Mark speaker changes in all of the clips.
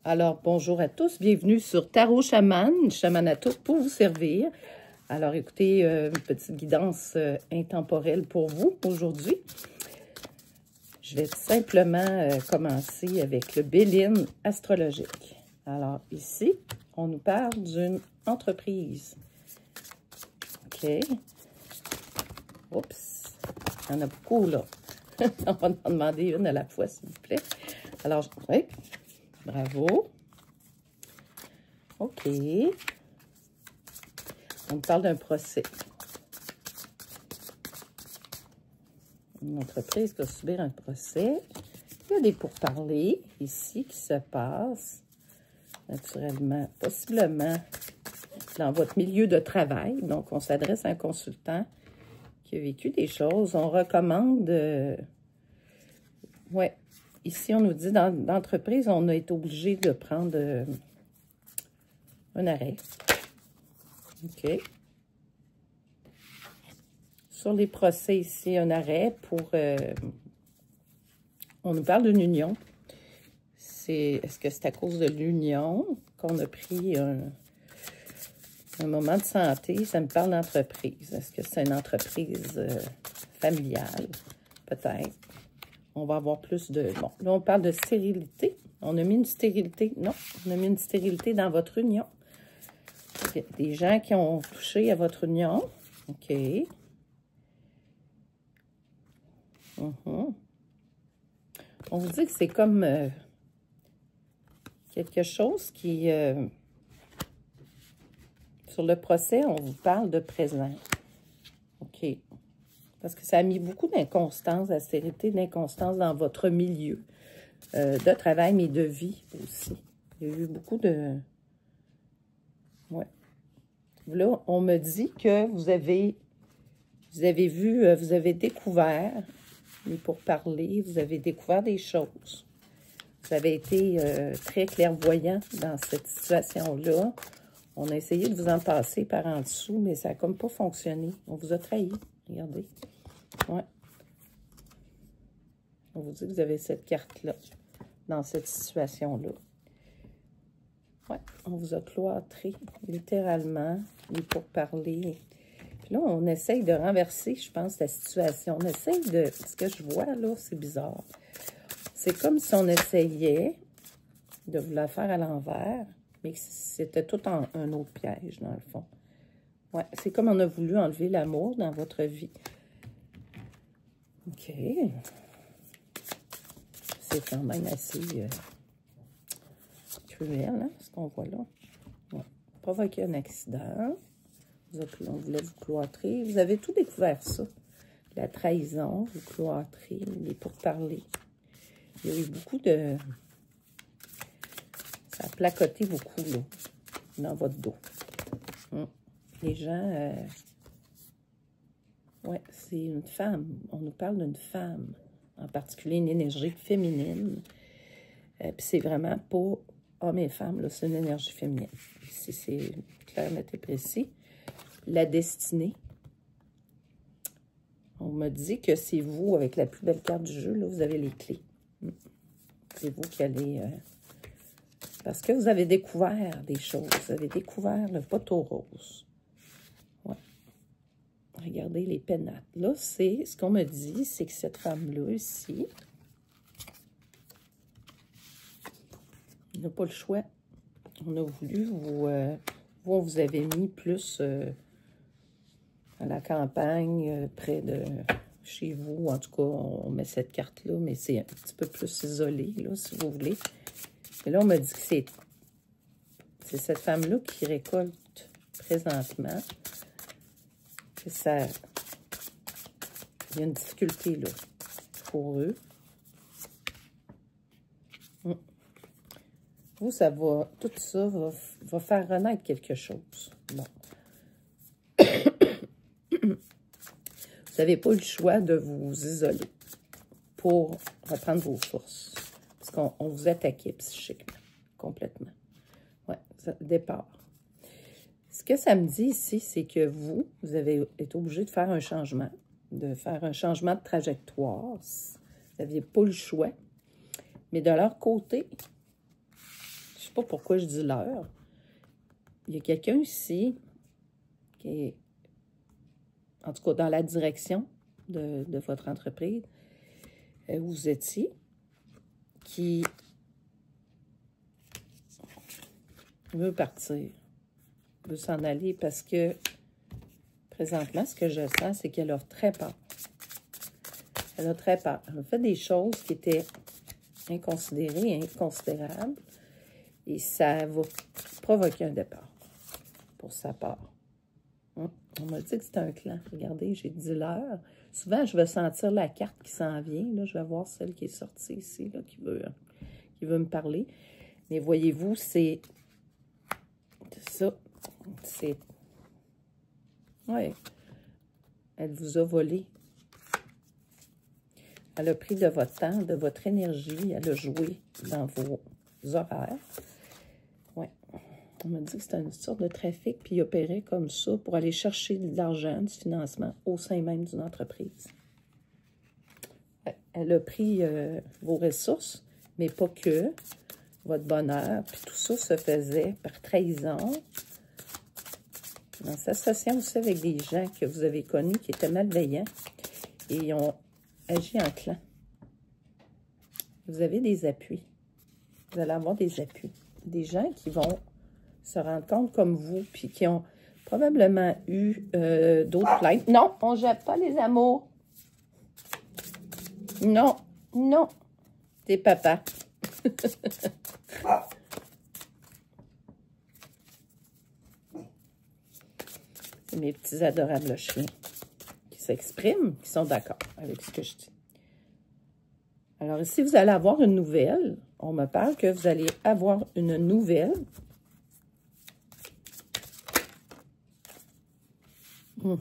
Speaker 1: Alors, bonjour à tous, bienvenue sur Tarot Chaman, Chamanato pour vous servir. Alors, écoutez, une petite guidance intemporelle pour vous aujourd'hui. Je vais tout simplement commencer avec le Béline astrologique. Alors, ici, on nous parle d'une entreprise. OK. Oups, il y en a beaucoup, là. On va en demander une à la fois, s'il vous plaît. Alors, oui. Bravo. OK. On parle d'un procès. Une entreprise qui va subir un procès. Il y a des pourparlers ici qui se passent. Naturellement, possiblement dans votre milieu de travail. Donc, on s'adresse à un consultant qui a vécu des choses. On recommande... ouais. Ici, on nous dit, dans l'entreprise, on a été obligé de prendre un arrêt. OK. Sur les procès, ici, un arrêt pour... on nous parle d'une union. Est-ce que c'est à cause de l'union qu'on a pris un moment de santé? Ça me parle d'entreprise. Est-ce que c'est une entreprise familiale? Peut-être. On va avoir plus de... Bon, là, on parle de stérilité. On a mis une stérilité. Non, on a mis une stérilité dans votre union. Il y a des gens qui ont touché à votre union. OK. On vous dit que c'est comme quelque chose qui... sur le procès, on vous parle de présent. OK. Parce que ça a mis beaucoup d'inconstance, d'austérité, d'inconstance dans votre milieu de travail, mais de vie aussi. Il y a eu beaucoup de... Ouais. Là, on me dit que vous avez vu, vous avez découvert, mais pour parler, vous avez découvert des choses. Vous avez été très clairvoyant dans cette situation-là. On a essayé de vous en passer par en dessous, mais ça n'a comme pas fonctionné. On vous a trahi. Regardez. Ouais. On vous dit que vous avez cette carte-là dans cette situation-là. Ouais. On vous a cloîtré, littéralement, les pourparlers. Puis là, on essaye de renverser, je pense, la situation. On essaye de... Ce que je vois, là, c'est bizarre. C'est comme si on essayait de vous la faire à l'envers, mais c'était tout un autre piège, dans le fond. Ouais. C'est comme on a voulu enlever l'amour dans votre vie. OK. C'est quand même assez cruel, hein, ce qu'on voit là. Ouais. Provoquer un accident. On voulait vous cloîtrer. Vous avez tout découvert, ça. La trahison, vous cloîtrez, les pourparlers. Il y a eu beaucoup de... Ça a placoté beaucoup, là, dans votre dos. Les gens... ouais, c'est une femme. On nous parle d'une femme, en particulier une énergie féminine. Puis c'est vraiment pas homme et femme, là, c'est une énergie féminine. Ici, c'est clair, net et précis. La destinée. On me dit que c'est vous, avec la plus belle carte du jeu, là, vous avez les clés. C'est vous qui allez... parce que vous avez découvert des choses. Vous avez découvert le poteau rose. Ouais. Regardez les pénates. Là, c'est ce qu'on me dit, c'est que cette femme-là, ici, n'a pas le choix. On a voulu vous... on vous avait mis plus à la campagne, près de chez vous. En tout cas, on met cette carte-là, mais c'est un petit peu plus isolé, là, si vous voulez. Et là, on m'a dit que c'est cette femme-là qui récolte présentement. Que ça... Il y a une difficulté, là, pour eux. Vous, ça va... Tout ça va faire renaître quelque chose. Bon. Vous n'avez pas eu le choix de vous isoler pour reprendre vos forces. Parce qu'on vous attaquait psychiquement, complètement. Ouais, départ. Ce que ça me dit ici, c'est que vous avez été obligé de faire un changement, de trajectoire. Vous n'aviez pas le choix. Mais de leur côté, je pas pourquoi je dis leur. Il y a quelqu'un ici qui est, en tout cas, dans la direction de votre entreprise où vous étiez, qui veut partir, veut s'en aller parce que présentement, ce que je sens, c'est qu'elle a très peur. Elle a très peur. Elle a fait des choses qui étaient inconsidérées, inconsidérables, et ça va provoquer un départ pour sa part. On m'a dit que c'était un clan. Regardez, j'ai dit l'heure. Souvent, je vais sentir la carte qui s'en vient. Là, je vais voir celle qui est sortie ici, là, qui veut me parler. Mais voyez-vous, c'est ça. C'est... Oui. Elle vous a volé. Elle a pris de votre temps, de votre énergie. Elle a joué dans vos horaires. Oui. On m'a dit que c'était une sorte de trafic, puis il opérait comme ça pour aller chercher de l'argent, du financement au sein même d'une entreprise. Ouais. Elle a pris vos ressources, mais pas que. Votre bonheur, puis tout ça se faisait par trahison, en s'associant aussi avec des gens que vous avez connus qui étaient malveillants et ils ont agi en clan. Vous avez des appuis. Vous allez avoir des appuis. Des gens qui vont se rendre compte comme vous, puis qui ont probablement eu d'autres plaintes. Non, on ne jette pas les amours. Non, non. T'es papa. C'est mes petits adorables chiens qui s'expriment, qui sont d'accord avec ce que je dis. Alors ici, vous allez avoir une nouvelle. On me parle que vous allez avoir une nouvelle. On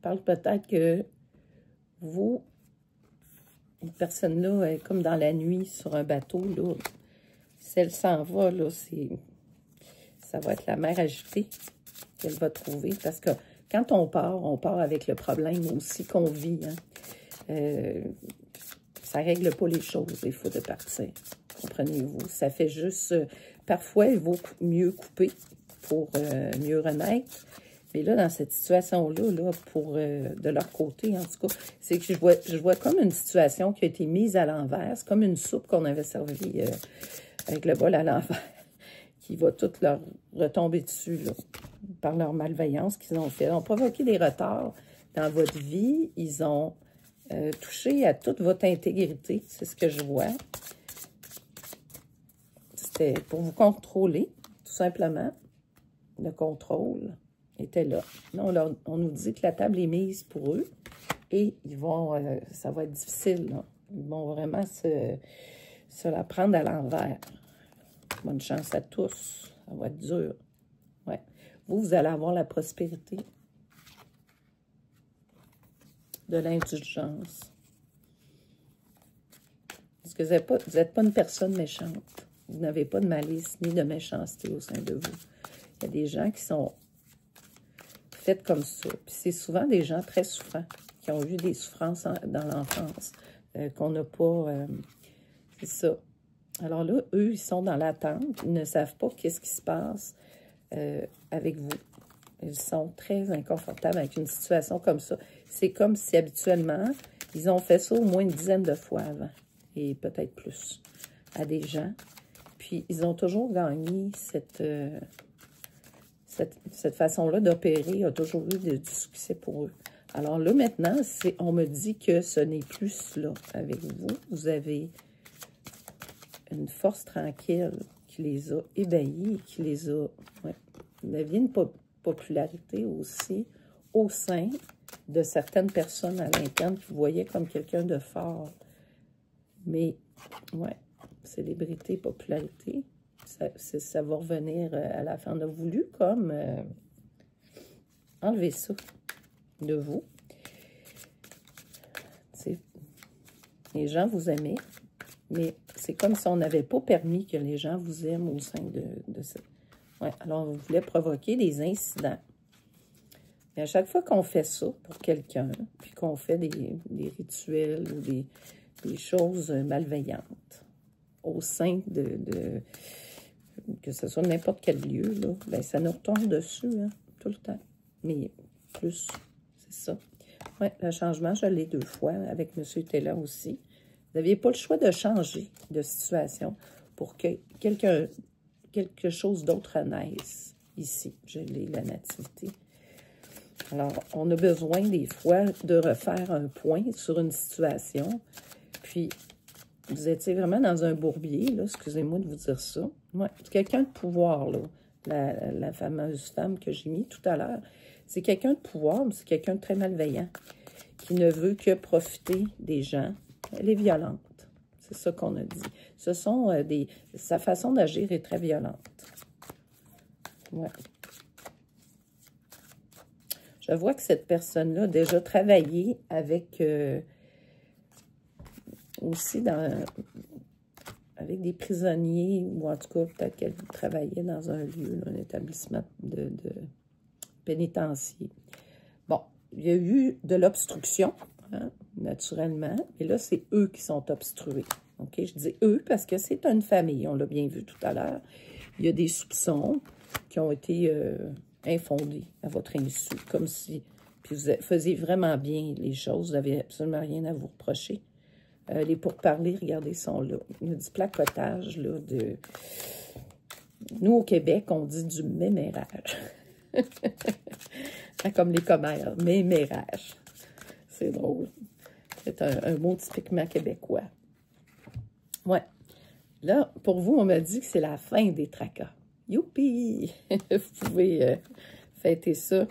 Speaker 1: parle peut-être que vous, une personne-là est comme dans la nuit sur un bateau, là. Si elle s'en va, là, ça va être la mer agitée qu'elle va trouver. Parce que quand on part avec le problème aussi qu'on vit. Hein. Ça ne règle pas les choses, il faut de partir. Comprenez-vous? Ça fait juste... parfois, il vaut mieux couper pour mieux renaître. Mais là, dans cette situation-là, là, de leur côté, en tout cas, c'est que je vois comme une situation qui a été mise à l'envers. C'est comme une soupe qu'on avait servie avec le bol à l'envers, qui va tout leur retomber dessus, là, par leur malveillance qu'ils ont fait. Ils ont provoqué des retards dans votre vie. Ils ont touché à toute votre intégrité. C'est ce que je vois. C'était pour vous contrôler, tout simplement. Le contrôle était là. Là, on nous dit que la table est mise pour eux et ils vont, ça va être difficile, là. Ils vont vraiment se la prendre à l'envers. Bonne chance à tous. Ça va être dur. Ouais. Vous allez avoir la prospérité, de l'indulgence. Parce que vous n'êtes pas une personne méchante. Vous n'avez pas de malice ni de méchanceté au sein de vous. Il y a des gens qui sont faits comme ça. Puis c'est souvent des gens très souffrants, qui ont eu des souffrances dans l'enfance, qu'on n'a pas... c'est ça. Alors là, eux, ils sont dans l'attente. Ils ne savent pas qu'est-ce qui se passe avec vous. Ils sont très inconfortables avec une situation comme ça. C'est comme si habituellement, ils ont fait ça au moins une dizaine de fois avant. Et peut-être plus à des gens. Puis, ils ont toujours gagné cette façon-là d'opérer. Il y a toujours eu du succès pour eux. Alors là, maintenant, on me dit que ce n'est plus cela avec vous. Vous avez une force tranquille qui les a ébahis, qui les a... Ouais, vous aviez une popularité aussi au sein de certaines personnes à l'interne qui vous voyaient comme quelqu'un de fort. Mais, ouais, célébrité, popularité, ça va revenir à la fin. On a voulu comme enlever ça de vous. Les gens vous aimaient, mais c'est comme si on n'avait pas permis que les gens vous aiment au sein de ça. Ouais, alors, on voulait provoquer des incidents. Et à chaque fois qu'on fait ça pour quelqu'un, puis qu'on fait des rituels ou des choses malveillantes au sein que ce soit n'importe quel lieu, là, ben, ça nous retombe dessus, hein, tout le temps. Mais plus, c'est ça. Oui, le changement, je l'ai 2 fois avec M. Taylor aussi. Vous n'aviez pas le choix de changer de situation pour que quelque chose d'autre naisse ici. Je l'ai, la nativité. Alors, on a besoin des fois de refaire un point sur une situation. Puis, vous étiez vraiment dans un bourbier, là, excusez-moi de vous dire ça. Ouais, quelqu'un de pouvoir, là, la fameuse femme que j'ai mis tout à l'heure, c'est quelqu'un de pouvoir, mais c'est quelqu'un de très malveillant, qui ne veut que profiter des gens. Elle est violente, c'est ça qu'on a dit. Ce sont sa façon d'agir est très violente. Ouais. Je vois que cette personne-là a déjà travaillé avec... aussi avec des prisonniers, ou en tout cas, peut-être qu'elle travaillait dans un lieu, là, un établissement de pénitencier. Bon, il y a eu de l'obstruction, hein, naturellement, et là, c'est eux qui sont obstrués. OK, je dis eux parce que c'est une famille, on l'a bien vu tout à l'heure. Il y a des soupçons qui ont été infondés à votre insu, comme si, puis vous faisiez vraiment bien les choses, vous n'avez absolument rien à vous reprocher. Les pourparlers, regardez, sont là. Il y a du placotage, là, de... Nous, au Québec, on dit du mémérage. Comme les commères, mémérage. C'est drôle. C'est un mot typiquement québécois. Ouais. Là, pour vous, on m'a dit que c'est la fin des tracas. Youpi! Vous pouvez fêter ça.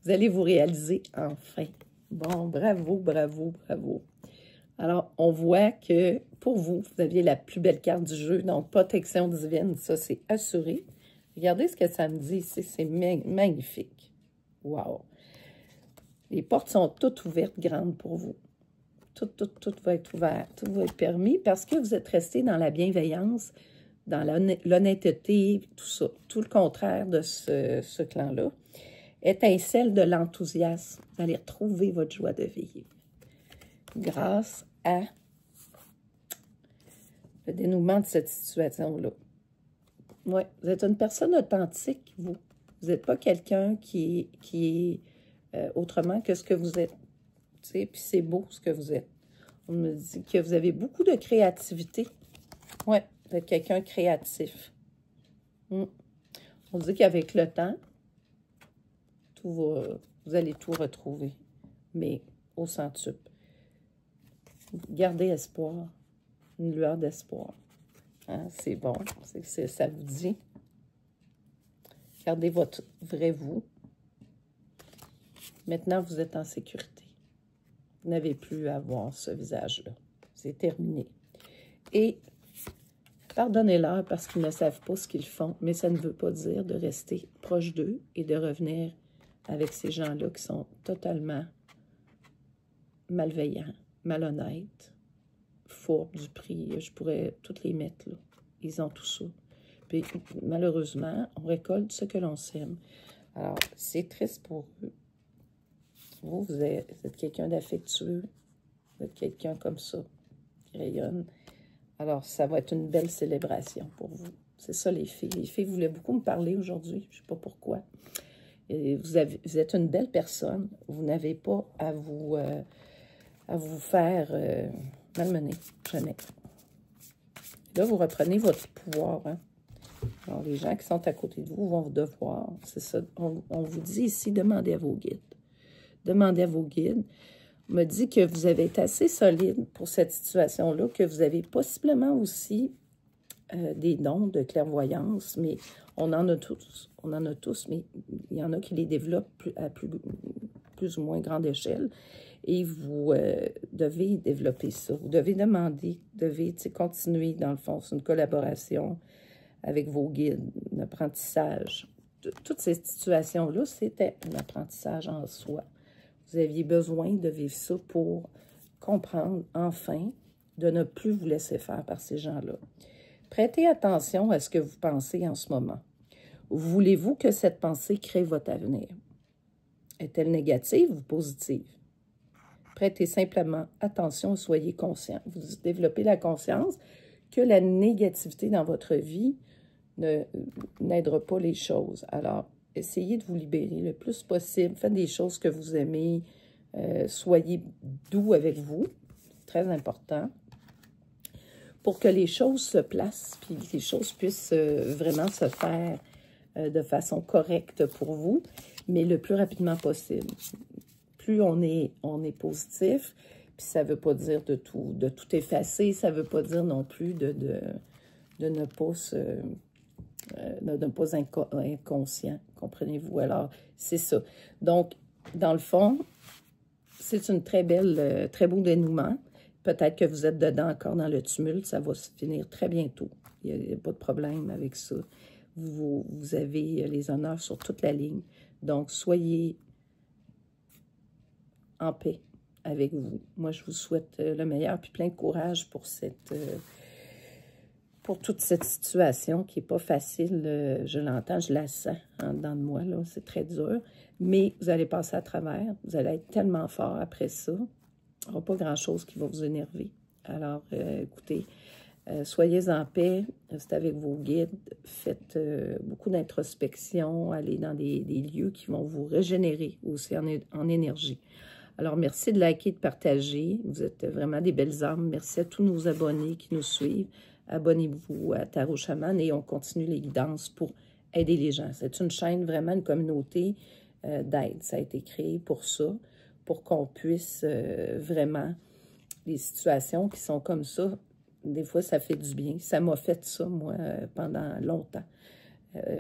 Speaker 1: Vous allez vous réaliser enfin. Bon, bravo, bravo, bravo. Alors, on voit que pour vous, vous aviez la plus belle carte du jeu, donc protection divine, ça c'est assuré. Regardez ce que ça me dit ici, c'est magnifique. Wow! Les portes sont toutes ouvertes grandes pour vous. Tout va être ouvert, tout va être permis parce que vous êtes resté dans la bienveillance, dans l'honnêteté, tout ça. Tout le contraire de ce clan-là. Étincelle de l'enthousiasme. Vous allez retrouver votre joie de vivre. Grâce à le dénouement de cette situation-là. Oui, vous êtes une personne authentique, vous. Vous n'êtes pas quelqu'un qui est autrement que ce que vous êtes. Tu sais, puis c'est beau ce que vous êtes. On me dit que vous avez beaucoup de créativité. Oui, vous êtes quelqu'un créatif. On dit qu'avec le temps, vous allez tout retrouver, mais au centuple. Gardez espoir, une lueur d'espoir. Hein, c'est bon, ça vous dit. Gardez votre vrai vous. Maintenant, vous êtes en sécurité. Vous n'avez plus à voir ce visage-là. C'est terminé. Et pardonnez-leur parce qu'ils ne savent pas ce qu'ils font, mais ça ne veut pas dire de rester proche d'eux et de revenir avec ces gens-là qui sont totalement malveillants, malhonnêtes, fourbes du prix. Je pourrais toutes les mettre là. Ils ont tout ça. Puis, malheureusement, on récolte ce que l'on sème. Alors, c'est triste pour eux. Vous êtes quelqu'un d'affectueux. Vous êtes quelqu'un comme ça, qui rayonne. Alors, ça va être une belle célébration pour vous. C'est ça, les filles. Les filles voulaient beaucoup me parler aujourd'hui. Je ne sais pas pourquoi. Et vous êtes une belle personne. Vous n'avez pas à vous faire malmener. Jamais. Là, vous reprenez votre pouvoir. Hein? Alors, les gens qui sont à côté de vous vont vous devoir. C'est ça. On vous dit ici, demandez à vos guides. Demandez à vos guides. On me dit que vous avez été assez solide pour cette situation-là, que vous avez possiblement aussi des dons de clairvoyance, mais on en a tous. On en a tous, mais il y en a qui les développent à plus ou moins grande échelle. Et vous devez développer ça. Vous devez demander, vous devez continuer, dans le fond, c'est une collaboration avec vos guides, un apprentissage. Toutes ces situations-là, c'était un apprentissage en soi. Vous aviez besoin de vivre ça pour comprendre, enfin, de ne plus vous laisser faire par ces gens-là. Prêtez attention à ce que vous pensez en ce moment. Voulez-vous que cette pensée crée votre avenir? Est-elle négative ou positive? Prêtez simplement attention et soyez conscient. Vous développez la conscience que la négativité dans votre vie n'aidera pas les choses. Alors, essayez de vous libérer le plus possible. Faites des choses que vous aimez. Soyez doux avec vous. C'est très important. Pour que les choses se placent, puis que les choses puissent vraiment se faire de façon correcte pour vous, mais le plus rapidement possible. Plus on est positif, puis ça ne veut pas dire de tout effacer, ça ne veut pas dire non plus de ne pas inconscient, comprenez-vous? Alors, c'est ça. Donc, dans le fond, c'est une très beau dénouement. Peut-être que vous êtes dedans encore dans le tumulte, ça va se finir très bientôt. Il n'y a pas de problème avec ça. Vous avez les honneurs sur toute la ligne. Donc, soyez en paix avec vous. Moi, je vous souhaite le meilleur, puis plein de courage pour toute cette situation qui n'est pas facile. Je l'entends, je la sens en dedans de moi, là. C'est très dur. Mais vous allez passer à travers. Vous allez être tellement fort après ça. Il n'y aura pas grand-chose qui va vous énerver. Alors, écoutez, soyez en paix, restez avec vos guides, faites beaucoup d'introspection, allez dans des lieux qui vont vous régénérer aussi en énergie. Alors, merci de liker, de partager. Vous êtes vraiment des belles âmes. Merci à tous nos abonnés qui nous suivent. Abonnez-vous à Tarot Chaman et on continue les guidances pour aider les gens. C'est une chaîne, vraiment une communauté d'aide. Ça a été créé pour ça, pour qu'on puisse vraiment, les situations qui sont comme ça, des fois, ça fait du bien. Ça m'a fait ça, moi, pendant longtemps.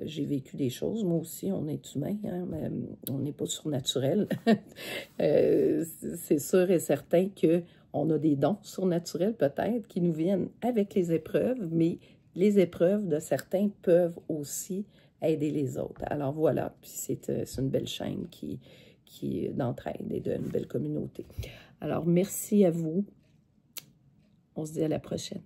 Speaker 1: J'ai vécu des choses. Moi aussi, on est humain, hein, mais on n'est pas surnaturel. C'est sûr et certain qu'on a des dons surnaturels, peut-être, qui nous viennent avec les épreuves, mais les épreuves de certains peuvent aussi aider les autres. Alors voilà, puis c'est une belle chaîne qui d'entraide et d'une belle communauté. Alors, merci à vous. On se dit à la prochaine.